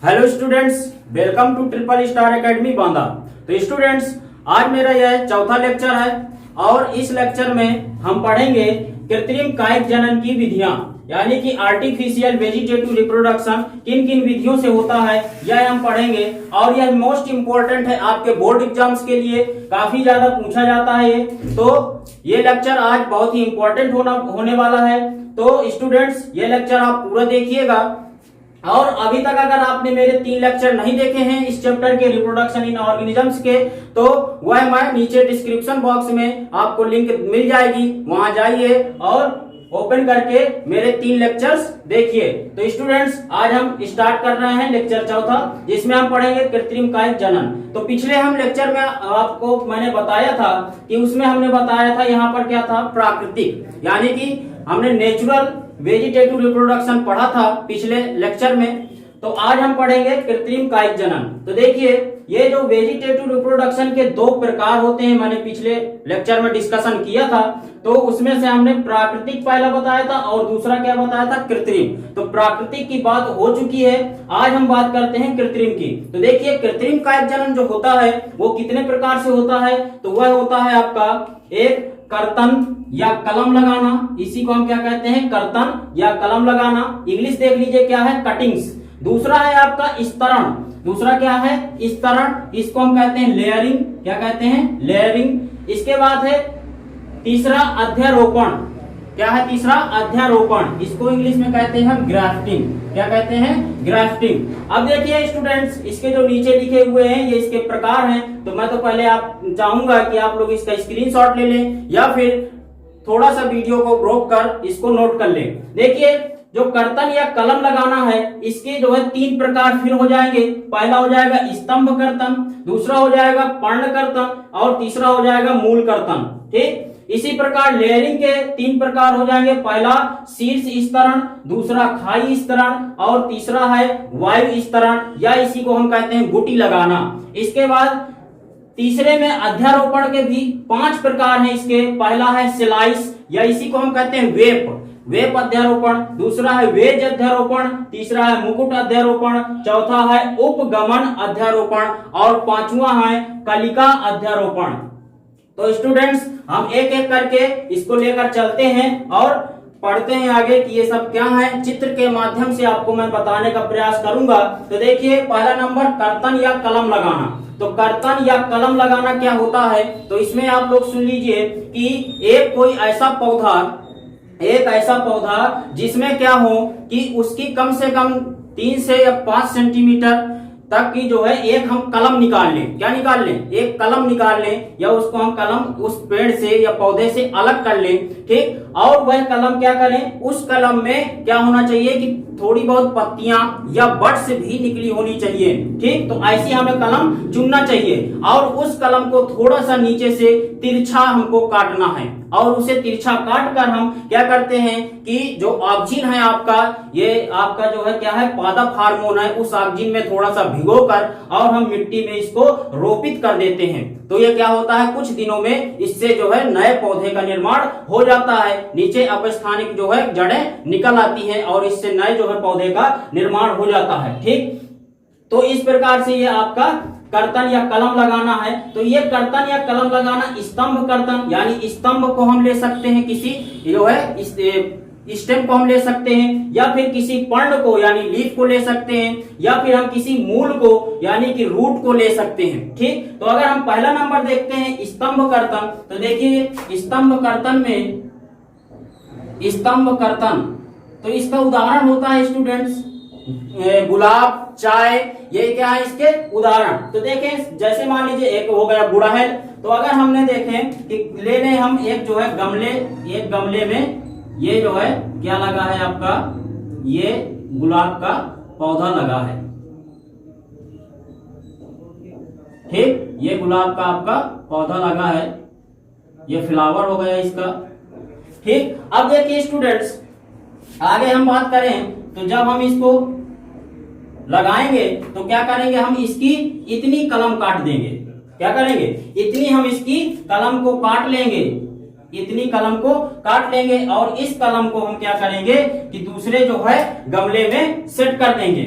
Hello students, welcome to triple star academy Banda. तो students, आज मेरा यह चौथा लेक्चर है और इस लेक्चर में हम पढ़ेंगे कृत्रिम कायिक जनन की विधियां, यानी कि आर्टिफिशियल वेजिटेटिव रिप्रोडक्शन किन किन विधियों से होता है यह हम पढ़ेंगे। और यह मोस्ट इंपोर्टेंट है, आपके बोर्ड एग्जाम्स के लिए काफी ज्यादा पूछा जाता है तो ये लेक्चर आज बहुत ही इंपॉर्टेंट होने वाला है। तो स्टूडेंट्स, ये लेक्चर आप पूरा देखिएगा। और अभी तक अगर आपने मेरे 3 लेक्चर नहीं देखे हैं इस चैप्टर के रिप्रोडक्शन इन ऑर्गेनिजम्स के, तो वह मैं नीचे डिस्क्रिप्शन बॉक्स में आपको लिंक मिल जाएगी, वहां जाइए और ओपन करके मेरे 3 लेक्चर्स देखिए। तो स्टूडेंट्स, आज हम स्टार्ट कर रहे हैं लेक्चर चौथा, जिसमें हम पढ़ेंगे कृत्रिम कायिक जनन। तो पिछले हम लेक्चर में आपको मैंने बताया था कि उसमें हमने बताया था यहाँ पर क्या था, प्राकृतिक, यानी कि हमने नेचुरल वेजिटेटिव रिप्रोडक्शन पढ़ा था पिछले लेक्चर में। तो आज हम पढ़ेंगे कृत्रिम कायिक जनन। तो देखिए, ये जो वेजिटेटिव रिप्रोडक्शन के 2 प्रकार होते हैं, मैंने पिछले लेक्चर में डिस्कशन किया था। तो उसमें से हमने प्राकृतिक पहला बताया था और दूसरा क्या बताया था, कृत्रिम। तो प्राकृतिक की बात हो चुकी है, आज हम बात करते हैं कृत्रिम की। तो देखिए, कृत्रिम कायिक जनन जो होता है वो कितने प्रकार से होता है, तो वह होता है आपका एक कर्तन या कलम लगाना, इसी को हम क्या कहते हैं, कर्तन या कलम लगाना। इंग्लिश देख लीजिए क्या है, कटिंग्स। दूसरा है आपका स्तरण, दूसरा क्या है, स्तरण, इसको हम कहते हैं लेयरिंग, क्या कहते हैं, लेयरिंग। इसके बाद है तीसरा अध्यारोपण, क्या है तीसरा, अध्यारोपण, इसको इंग्लिश में कहते हैं हम ग्राफ्टिंग, क्या कहते हैं, ग्राफ्टिंग। अब देखिए स्टूडेंट्स, इसके जो नीचे लिखे हुए हैं ये इसके प्रकार हैं। तो मैं तो पहले आप चाहूंगा कि आप लोग इसका स्क्रीनशॉट ले लें या फिर थोड़ा सा वीडियो को रोक कर इसको नोट कर लें। देखिए, जो कर्तन या कलम लगाना है, इसके जो है 3 प्रकार फिर हो जाएंगे। पहला हो जाएगा स्तंभ कर्तन, दूसरा हो जाएगा पर्ण कर्तन और तीसरा हो जाएगा मूल कर्तन। ठीक, इसी प्रकार लेयरिंग के 3 प्रकार हो जाएंगे। पहला शीर्ष स्तरण, दूसरा खाई स्तरण और तीसरा है वायु स्तरण, या इसी को हम कहते हैं गुटी लगाना। इसके बाद तीसरे में अध्यारोपण के भी 5 प्रकार हैं इसके। पहला है स्लाइस, या इसी को हम कहते हैं वेप अध्यारोपण, दूसरा है वेज अध्यारोपण, तीसरा है मुकुट अध्यारोपण, चौथा है उपगमन अध्यारोपण और 5वां है कलिका अध्यारोपण। तो स्टूडेंट्स, हम एक एक करके इसको लेकर चलते हैं और पढ़ते हैं आगे कि ये सब क्या है। चित्र के माध्यम से आपको मैं बताने का प्रयास करूंगा। तो देखिए, पहला नंबर कर्तन या कलम लगाना। तो कर्तन या कलम लगाना क्या होता है, तो इसमें आप लोग सुन लीजिए कि एक ऐसा पौधा जिसमें क्या हो कि उसकी कम से कम 3 से या 5 सेंटीमीटर तक की जो है एक हम कलम निकाल लें। क्या निकाल लें, एक कलम निकाल लें, या उसको हम कलम उस पेड़ से या पौधे से अलग कर लें। ठीक, और वह कलम क्या करें, उस कलम में क्या होना चाहिए कि थोड़ी बहुत पत्तियां या बड्स भी निकली होनी चाहिए। ठीक, तो ऐसी हमें कलम चुनना चाहिए और उस कलम को थोड़ा सा नीचे से तिरछा हमको काटना है। और उसे तिरछा काट कर हम क्या करते हैं कि जो ऑक्जिन है आपका, ये आपका जो है क्या है, पादप हार्मोन है, उस ऑक्जिन में थोड़ा सा भिगोकर और हम मिट्टी में इसको रोपित कर देते हैं। तो ये क्या होता है, कुछ दिनों में इससे जो है नए पौधे का निर्माण हो जाता है। नीचे अपस्थानिक जो है जड़ें निकल आती हैं और इससे नए जो है पौधे का निर्माण हो जाता है। ठीक, तो इस प्रकार से ये आपका कर्तन या कलम लगाना है। तो ये कर्तन या कलम लगाना स्तंभ कर्तन, यानी स्तंभ को हम ले सकते हैं, किसी जो है स्टेम को हम ले सकते हैं, या फिर किसी पर्ण को यानी लीफ को ले सकते हैं, या फिर हम किसी मूल को यानी कि रूट को ले सकते हैं। ठीक, तो अगर हम पहला नंबर देखते हैं स्तंभ कर्तन, तो देखिए स्तंभ कर्तन, तो इसका उदाहरण होता है स्टूडेंट्स गुलाब, चाय, ये क्या है इसके उदाहरण। तो देखें, जैसे मान लीजिए एक हो गया गुड़हल। तो अगर हमने देखें कि ले लें हम एक जो है एक गमले में ये जो है क्या लगा है आपका, ये गुलाब का पौधा लगा है। ठीक, ये गुलाब का आपका पौधा लगा है, ये फ्लावर हो गया इसका। ठीक, अब देखिए स्टूडेंट्स, आगे हम बात करें तो जब हम इसको लगाएंगे तो क्या करेंगे, हम इसकी इतनी कलम काट देंगे। क्या करेंगे, इतनी हम इसकी कलम को काट लेंगे, इतनी कलम को काट लेंगे और इस कलम को हम क्या करेंगे कि दूसरे जो है गमले में सेट कर देंगे।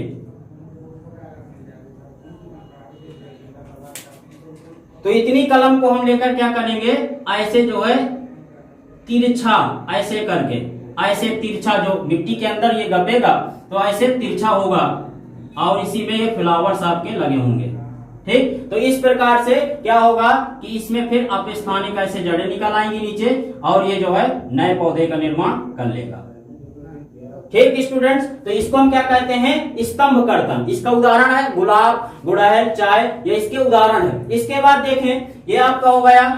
तो इतनी कलम को हम लेकर क्या करेंगे, ऐसे जो है तिरछा, ऐसे करके, ऐसे तिरछा जो मिट्टी के अंदर ये गपेगा तो ऐसे तिरछा होगा और इसी में ये फ्लावर्स आपके लगे होंगे। ठीक, तो इस प्रकार से क्या होगा कि इसमें फिर अपस्थानिक ऐसे जड़ें निकल आएंगी नीचे और ये जो है नए पौधे का निर्माण कर लेगा। ठीक स्टूडेंट्स, तो इसको हम क्या कहते हैं, स्तंभ कर्तन। इसका उदाहरण है गुलाब, गुड़हल, चाय, ये इसके उदाहरण है। इसके बाद देखें, ये आपका हो गया।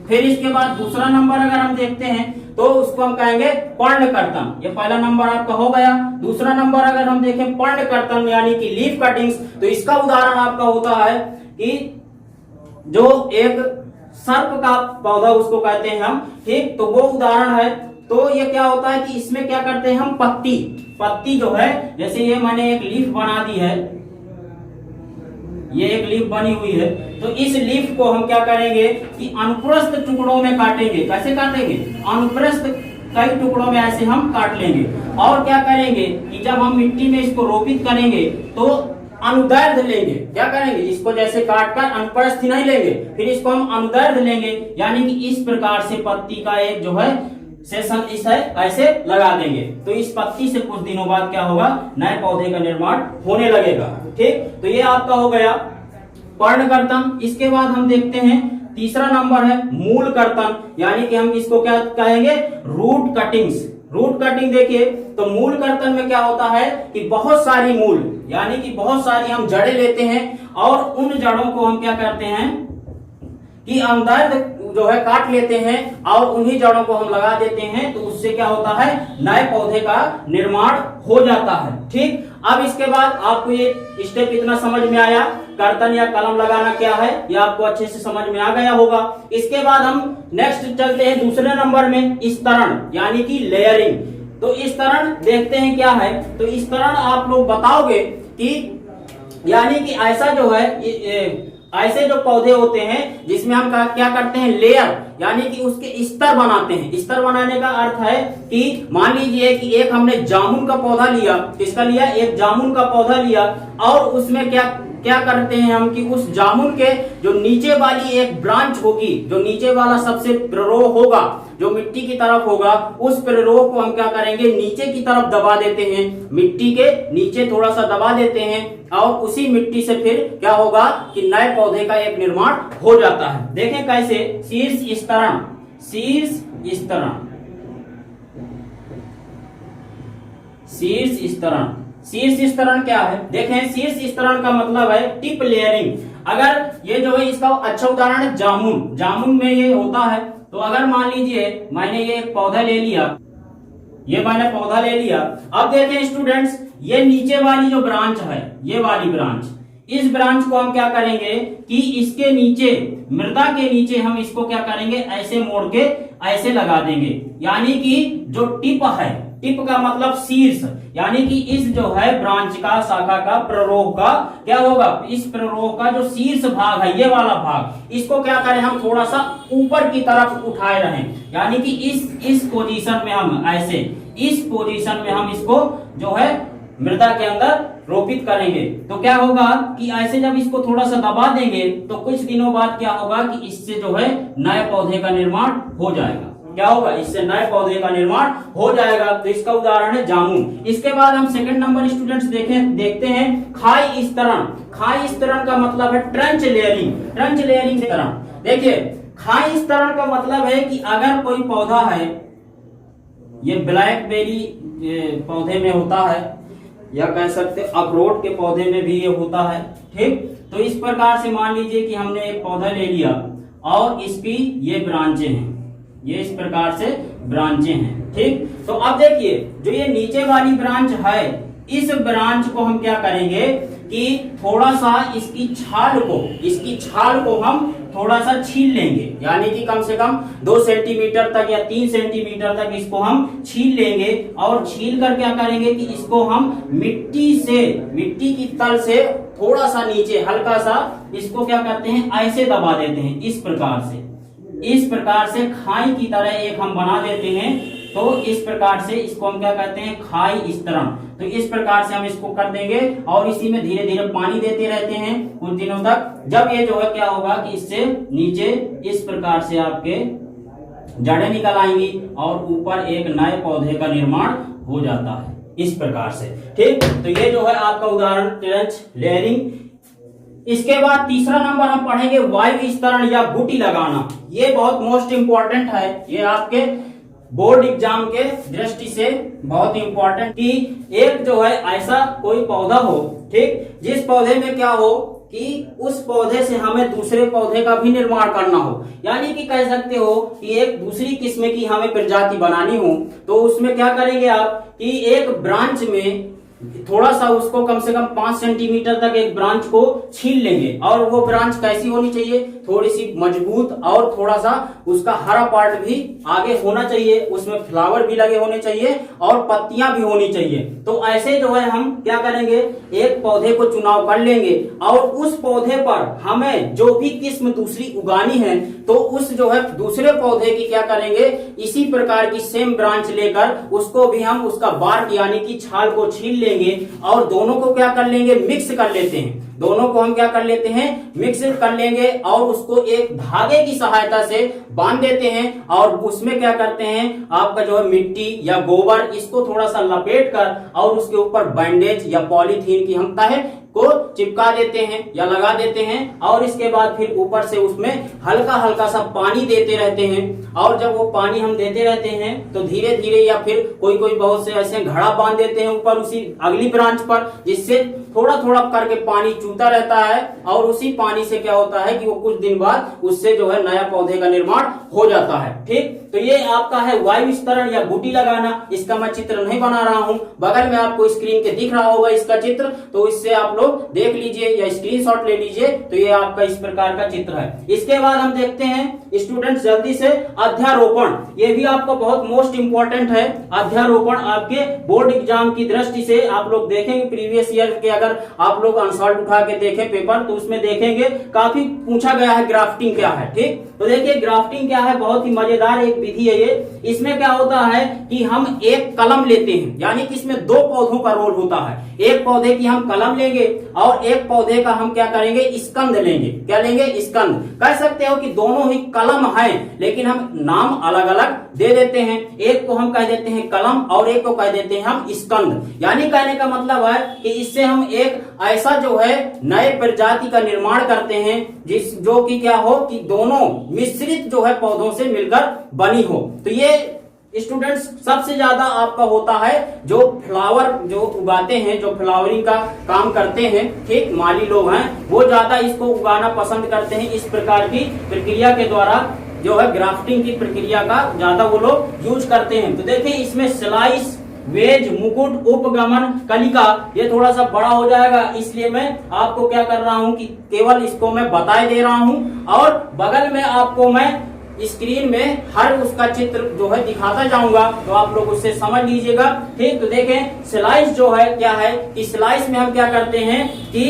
फिर इसके बाद दूसरा नंबर अगर हम देखते हैं तो उसको हम कहेंगे पर्णकर्तन। ये पहला नंबर आपका हो गया। दूसरा नंबर अगर हम देखें पर्णकर्तन यानी कि लीफ कटिंग्स, तो इसका उदाहरण आपका होता है कि जो एक सर्प का पौधा उसको कहते हैं हम। ठीक, तो वो उदाहरण है। तो ये क्या होता है कि इसमें क्या करते हैं हम, पत्ती जो है, जैसे ये मैंने एक लीफ बना दी है, ये एक लीफ बनी हुई है, तो इस लीफ को हम क्या करेंगे कि अनुप्रस्थ टुकड़ों में काटेंगे। कैसे काटेंगे, अनुप्रस्थ कई टुकड़ों में ऐसे हम काट लेंगे। और क्या करेंगे कि जब हम मिट्टी में इसको रोपित करेंगे तो अनुदैर्ध्य लेंगे। क्या करेंगे, इसको जैसे काट कर अनुप्रस्थ नहीं लेंगे, फिर इसको हम अनुदैर्ध्य लेंगे, यानी कि इस प्रकार से पत्ती का एक जो है सेशन इस है ऐसे लगा देंगे। तो इस पत्ती से कुछ दिनों बाद क्या होगा, नए पौधे का निर्माण होने लगेगा। ठीक, तो ये आपका हो गया पर्णकर्तन। इसके बाद हम देखते हैं तीसरा नंबर है मूल कर्तन, यानी कि हम इसको क्या कहेंगे, रूट कटिंग्स। रूट कटिंग देखिए, तो मूल कर्तन में क्या होता है कि बहुत सारी मूल यानी कि बहुत सारी हम जड़ें लेते हैं और उन जड़ों को हम क्या करते हैं कि अंदर जो है काट लेते हैं और उन्हीं जड़ों को हम लगा देते हैं, तो उससे क्या होता है, नए पौधे का निर्माण हो जाता है। ठीक, अब इसके बाद आपको ये स्टेप इतना समझ में आया, कर्तन या कलम लगाना क्या है, ये आपको अच्छे से समझ में आ गया होगा। इसके बाद हम नेक्स्ट चलते हैं दूसरे नंबर में, स्तरण यानी कि लेयरिंग। तो स्तरण देखते हैं क्या है। तो स्तरण आप लोग बताओगे कि यानी कि ऐसा जो है ऐसे जो पौधे होते हैं जिसमें हम क्या करते हैं, लेयर यानी कि उसके स्तर बनाते हैं। स्तर बनाने का अर्थ है कि मान लीजिए कि एक हमने जामुन का पौधा लिया, किसका लिया, एक जामुन का पौधा लिया, और उसमें क्या करते हैं हम कि उस जामुन के जो नीचे वाली एक ब्रांच होगी, जो नीचे वाला सबसे प्ररोह होगा, जो मिट्टी की तरफ होगा, उस प्ररोह को हम क्या करेंगे, नीचे की तरफ दबा देते हैं, मिट्टी के नीचे थोड़ा सा दबा देते हैं, और उसी मिट्टी से फिर क्या होगा कि नए पौधे का एक निर्माण हो जाता है। देखें कैसे, शीर्ष स्तरण, शीर्ष स्तरण, शीर्ष स्तरण। शीर्ष स्तरण क्या है, देखें शीर्ष स्तरण का मतलब है टिप लेयरिंग। अगर ये जो है इसका अच्छा उदाहरण है जामुन, जामुन में ये होता है। तो अगर मान लीजिए मैंने ये एक पौधा ले लिया, ये मैंने पौधा ले लिया, अब देखें स्टूडेंट्स, ये नीचे वाली जो ब्रांच है, ये वाली ब्रांच, इस ब्रांच को हम क्या करेंगे कि इसके नीचे, मृदा के नीचे हम इसको क्या करेंगे, ऐसे मोड़ के ऐसे लगा देंगे। यानी कि जो टिप है, टिप का मतलब शीर्ष, यानी कि इस जो है ब्रांच का, शाखा का, प्ररोह का क्या होगा, इस प्ररोह का जो शीर्ष भाग है, ये वाला भाग, इसको क्या करें हम थोड़ा सा ऊपर की तरफ उठाए रहें। यानी कि इस पोजीशन में हम ऐसे, इस पोजीशन में हम इसको जो है मृदा के अंदर रोपित करेंगे। तो क्या होगा कि ऐसे जब इसको थोड़ा सा दबा देंगे तो कुछ दिनों बाद क्या होगा कि इससे जो है नए पौधे का निर्माण हो जाएगा। क्या होगा, इससे नए पौधे का निर्माण हो जाएगा। तो इसका उदाहरण है जामुन। इसके बाद हम सेकंड नंबर स्टूडेंट्स देखते हैं खाई स्तरण। खाई स्तरण का मतलब है ट्रंच लेयरिंग, ट्रंच लेयरिंग स्तरण। देखिए खाई स्तरण का मतलब है कि अगर कोई पौधा है, ये ब्लैकबेरी पौधे में होता है, या कह सकते अखरोट के पौधे में भी ये होता है। ठीक, तो इस प्रकार से मान लीजिए कि हमने एक पौधा ले लिया और इसकी ये ब्रांचें हैं, ये इस प्रकार से ब्रांचें हैं। ठीक, तो अब देखिए जो ये नीचे वाली ब्रांच है, इस ब्रांच को हम क्या करेंगे कि थोड़ा सा इसकी छाल को हम थोड़ा सा छील लेंगे। यानी कि कम से कम 2 सेंटीमीटर तक या 3 सेंटीमीटर तक इसको हम छील लेंगे, और छील कर क्या करेंगे कि इसको हम मिट्टी की तल से थोड़ा सा नीचे हल्का सा इसको क्या करते हैं, ऐसे दबा देते हैं। इस प्रकार से खाई की तरह एक हम बना देते हैं। तो इस प्रकार से इसको हम क्या कहते हैं, खाई स्तरण। तो इस प्रकार से हम इसको कर देंगे और इसी में धीरे धीरे पानी देते रहते हैं कुछ दिनों तक। जब ये जो है क्या होगा कि इससे नीचे इस प्रकार से आपके जड़ें निकल आएंगी और ऊपर एक नए पौधे का निर्माण हो जाता है इस प्रकार से। ठीक, तो ये जो है आपका उदाहरण ट्रेंच लेयरिंग। इसके बाद तीसरा नंबर हम पढ़ेंगे वायु विस्तरण या बूटी लगाना। ये बहुत मोस्ट इंपॉर्टेंट है, ये आपके बोर्ड एग्जाम के दृष्टि से बहुत इंपॉर्टेंट कि एक जो है ऐसा कोई पौधा हो, ठीक, जिस पौधे में क्या हो कि उस पौधे से हमें दूसरे पौधे का भी निर्माण करना हो। यानी कि कह सकते हो कि एक दूसरी किस्म की हमें प्रजाति बनानी हो, तो उसमें क्या करेंगे आप कि एक ब्रांच में थोड़ा सा उसको कम से कम 5 सेंटीमीटर तक एक ब्रांच को छील लेंगे और वो ब्रांच कैसी होनी चाहिए, थोड़ी सी मजबूत और थोड़ा सा उसका हरा पार्ट भी आगे होना चाहिए, उसमें फ्लावर भी लगे होने चाहिए और पत्तियां भी होनी चाहिए। तो ऐसे जो है हम क्या करेंगे, एक पौधे को चुनाव कर लेंगे और उस पौधे पर हमें जो भी किस्म दूसरी उगानी है तो उस जो है दूसरे पौधे की क्या करेंगे, इसी प्रकार की सेम ब्रांच लेकर उसको भी हम उसका बार्क यानी कि छाल को छील लेंगे और दोनों को क्या कर लेंगे, मिक्स कर लेते हैं। दोनों को हम क्या कर लेते हैं, मिक्स कर लेंगे और उसको एक धागे की सहायता से बांध देते हैं और उसमें क्या करते हैं, आपका जो है मिट्टी या गोबर इसको थोड़ा सा लपेट कर और उसके ऊपर बैंडेज या पॉलीथीन की हम तह को चिपका देते हैं या लगा देते हैं और इसके बाद फिर ऊपर से उसमें हल्का हल्का सा पानी देते रहते हैं। और जब वो पानी हम देते रहते हैं तो धीरे धीरे या फिर कोई कोई बहुत से ऐसे घड़ा बांध देते हैं ऊपर उसी अगली ब्रांच पर, जिससे थोड़ा थोड़ा करके पानी चूता रहता है और उसी पानी से क्या होता है कि वो कुछ दिन बाद उससे जो है नया पौधे का निर्माण हो जाता है। ठीक, तो ये आपका है वायु विस्तरण या बूटी लगाना। इसका मैं चित्र नहीं बना रहा हूं, बगल में आपको स्क्रीन के दिख रहा होगा इसका चित्र, तो इससे आप लोग देख लीजिए या स्क्रीनशॉट ले लीजिए। तो ये आपका इस प्रकार का चित्र है। इसके बाद हम देखते हैं स्टूडेंट्स जल्दी से अध्यारोपण। ये भी आपको बहुत मोस्ट इंपॉर्टेंट है। अध्यारोपण आपके बोर्ड एग्जाम की दृष्टि से आप लोग देखेंगे प्रीवियस ईयर के, अगर आप लोग अनसॉल्व उठा के देखें पेपर तो उसमें देखेंगे काफी पूछा गया है ग्राफ्टिंग क्या है। ठीक, तो देखिए ग्राफ्टिंग क्या है, बहुत ही मजेदार एक विधि है ये। इसमें क्या होता है कि हम एक कलम लेते हैं, यानी कि इसमें 2 पौधों का रोल होता है। एक पौधे की हम कलम लेंगे और एक पौधे का हम क्या करेंगे, स्कंद लेंगे। क्या लेंगे, स्कंद। कह सकते हो कि दोनों ही कलम हैं लेकिन हम नाम अलग अलग दे देते हैं। एक को हम कह देते हैं कलम और एक को कह देते हैं हम स्कंद। यानी कहने का मतलब है कि इससे हम एक ऐसा जो है नए प्रजाति का निर्माण करते हैं जिस जो कि क्या हो कि दोनों मिश्रित जो है पौधों से मिलकर बनी हो। तो ये स्टूडेंट्स सबसे ज्यादा आपका होता है जो फ्लावर जो उगाते हैं, जो फ्लावरिंग का काम करते हैं, ठीक, माली लोग हैं, वो ज्यादा इसको उगाना पसंद करते हैं। इस प्रकार की प्रक्रिया के द्वारा जो है ग्राफ्टिंग की प्रक्रिया का ज्यादा वो लोग यूज करते हैं। तो देखिए इसमें स्लाइस, वेज, मुकुट, उपगमन, कलिका, ये थोड़ा सा बड़ा हो जाएगा, इसलिए मैं आपको क्या कर रहा हूं कि केवल इसको मैं बताए दे रहा हूं और बगल में आपको मैं स्क्रीन में हर उसका चित्र जो है दिखाता जाऊंगा, तो आप लोग उससे समझ लीजिएगा। ठीक, तो देखें स्लाइस जो है क्या है कि स्लाइस में हम क्या करते हैं कि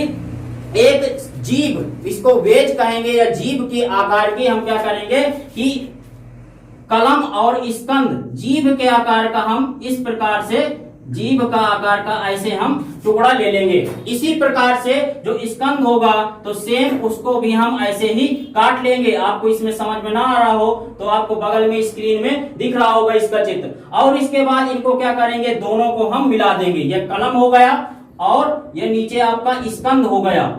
एक जीभ, इसको वेज कहेंगे या जीभ के आकार की हम क्या करेंगे कि कलम और स्कंद, जीभ के आकार का हम इस प्रकार से जीभ का आकार का ऐसे हम टुकड़ा ले लेंगे। इसी प्रकार से जो स्कंद होगा तो सेम उसको भी हम ऐसे ही काट लेंगे। आपको इसमें समझ में ना आ रहा हो तो आपको बगल में स्क्रीन में दिख रहा होगा इसका चित्र। और इसके बाद इनको क्या करेंगे, दोनों को हम मिला देंगे। ये कलम हो गया और ये नीचे आपका स्कंद हो गया।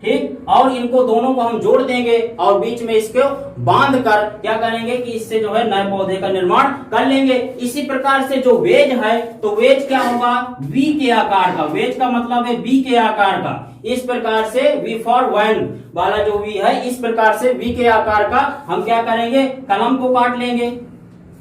ठीक, और इनको दोनों को हम जोड़ देंगे और बीच में इसको बांध कर क्या करेंगे कि इससे जो है नए पौधे का निर्माण कर लेंगे। इसी प्रकार से जो वेज है तो वेज क्या होगा, वी के आकार का। वेज का मतलब है वी के आकार का। इस प्रकार से वी फॉर वैन वाला जो वी है, इस प्रकार से वी के आकार का हम क्या करेंगे, कलम को काट लेंगे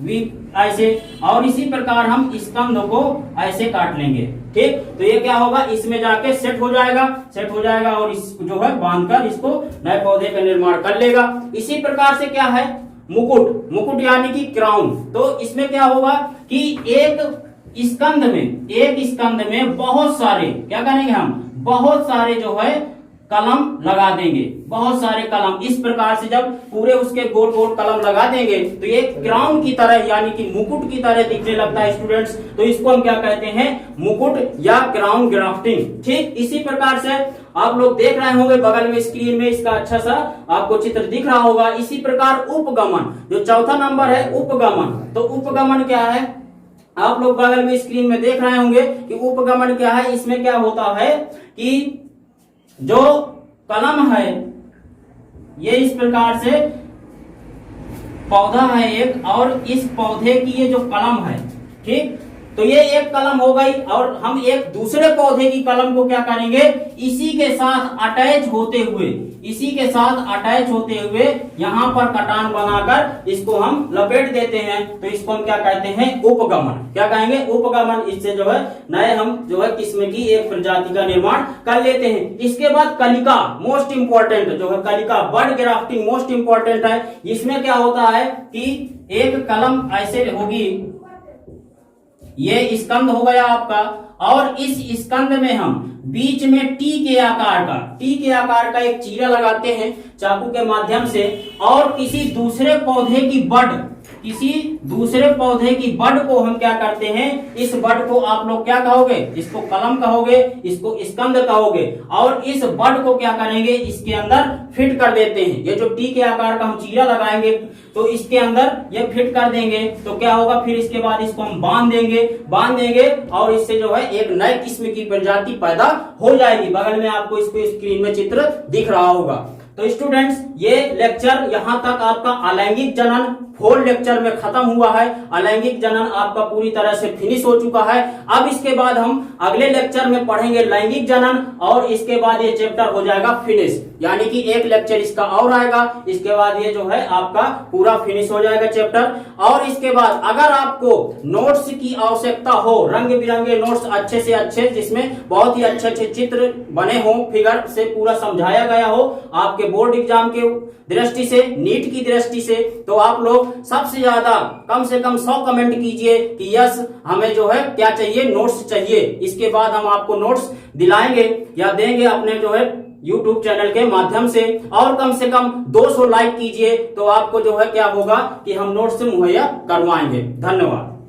वी ऐसे, और इसी प्रकार हम स्कंद को ऐसे काट लेंगे। ठीक, तो ये क्या होगा, इसमें जाके सेट हो जाएगा और इस जो है बांधकर इसको नए पौधे का निर्माण कर लेगा। इसी प्रकार से क्या है मुकुट यानी कि क्राउन। तो इसमें क्या होगा कि एक स्कंद में बहुत सारे क्या करेंगे हम, बहुत सारे जो है कलम लगा देंगे, बहुत सारे कलम। इस प्रकार से जब पूरे उसके गोल गोल कलम लगा देंगे तो ये क्राउन की तरह यानी कि मुकुट की तरह दिखने लगता है स्टूडेंट्स। तो इसको हम क्या कहते हैं, मुकुट या क्राउन ग्राफ्टिंग। ठीक इसी प्रकार से आप लोग देख रहे होंगे बगल में स्क्रीन में इसका अच्छा सा आपको चित्र दिख रहा होगा। इसी प्रकार उपगमन, जो चौथा नंबर है उपगमन। तो उपगमन क्या है, आप लोग बगल में स्क्रीन में देख रहे होंगे कि उपगमन क्या है। इसमें क्या होता है कि जो कलम है ये इस प्रकार से पौधा है एक, और इस पौधे की ये जो कलम है, ठीक, तो ये एक कलम हो गई और हम एक दूसरे पौधे की कलम को क्या करेंगे, इसी के साथ अटैच होते हुए, इसी के साथ अटैच होते हुए यहाँ पर कटान बनाकर इसको हम लपेट देते हैं। तो इसको हम क्या कहते हैं, उपगमन। क्या कहेंगे, उपगमन। इससे जो है नए हम जो है किस्म की एक प्रजाति का निर्माण कर लेते हैं। इसके बाद कलिका, मोस्ट इंपॉर्टेंट जो है कलिका, बर्ड ग्राफ्टिंग मोस्ट इंपॉर्टेंट है। इसमें क्या होता है कि एक कलम ऐसे होगी, ये स्कंद हो गया आपका, और इस स्कंद में हम बीच में टी के आकार का एक चीरा लगाते हैं चाकू के माध्यम से, और किसी दूसरे पौधे की बड को हम क्या करते हैं, इस बड को आप लोग क्या कहोगे, इसको कलम कहोगे, इसको स्कंद कहोगे, और इस बड को क्या करेंगे, इसके अंदर फिट कर देते हैं। ये जो टी के आकार का हम चीरा लगाएंगे तो इसके अंदर ये फिट कर देंगे। तो क्या होगा, फिर इसके बाद इसको हम बांध देंगे और इससे जो है एक नए किस्म की प्रजाति पैदा हो जाएगी। बगल में आपको इसको स्क्रीन में चित्र दिख रहा होगा। तो स्टूडेंट्स ये लेक्चर यहाँ तक आपका अलैंगिक जनन 4 लेक्चर में खत्म हुआ है। अलैंगिक जनन आपका पूरी तरह से फिनिश हो चुका है। अब इसके बाद हम अगले लेक्चर में पढ़ेंगे लैंगिक जनन, और इसके बाद ये चैप्टर हो जाएगा फिनिश, यानी कि एक लेक्चर इसका और आएगा। इसके बाद ये जो है आपका पूरा फिनिश हो जाएगा चैप्टर। और इसके बाद अगर आपको नोट्स की आवश्यकता हो, रंग बिरंगे नोट्स अच्छे से अच्छे, जिसमें बहुत ही अच्छे अच्छे चित्र बने हो, फिगर से पूरा समझाया गया हो आपके बोर्ड एग्जाम के दृष्टि से, नीट की दृष्टि से, तो आप लोग सबसे ज्यादा कम से कम 100 कमेंट कीजिए कि यस हमें जो है क्या चाहिए, नोट्स चाहिए। इसके बाद हम आपको नोट्स दिलाएंगे या देंगे अपने जो है YouTube चैनल के माध्यम से। और कम से कम 200 लाइक कीजिए तो आपको जो है क्या होगा कि हम नोट्स मुहैया करवाएंगे। धन्यवाद।